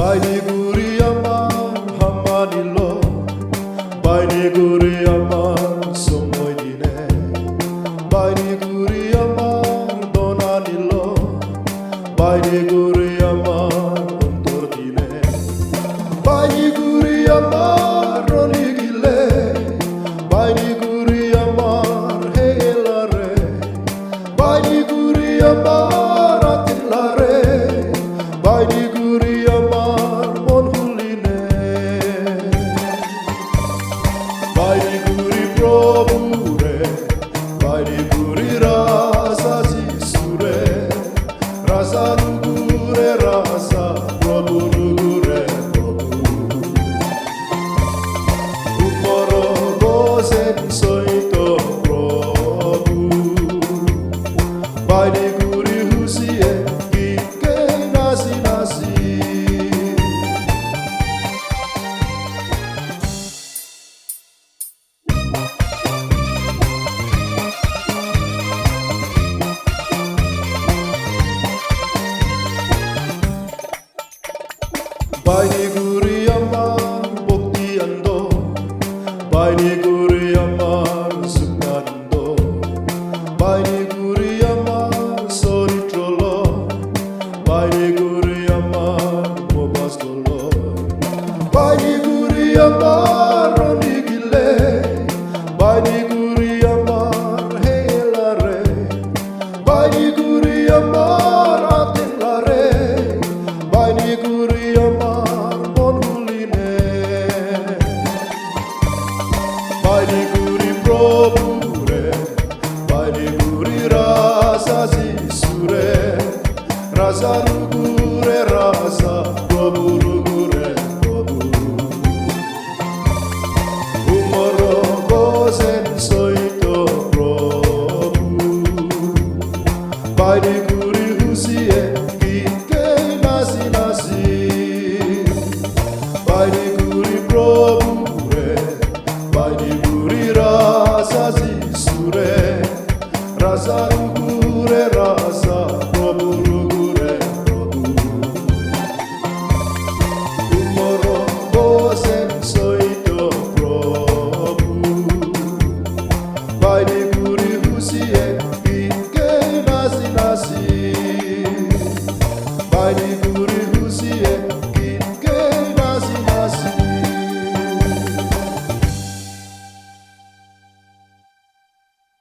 Baini guri amar hamanilo, baini guri amar somoy dine, baini guri amar donanilo, baini guri amar untor dine, baini guri amar roligile, baini guri amar helare, baini guri amar atilare, baini guri amar monhuline, baini guri probure, baini guri rasa jisure, rasa lugure rasa probu lugure probu, uporo gosen soito probu, baini guri husie kike nasi nasi. Baini guri amar bokti ando, baini guri amar suknando, baini guri amar soritrolo, baini guri amar mobastolo, baini guri amar ronigile, baini guri amar helare, baini guri amar atilare, baini guri amar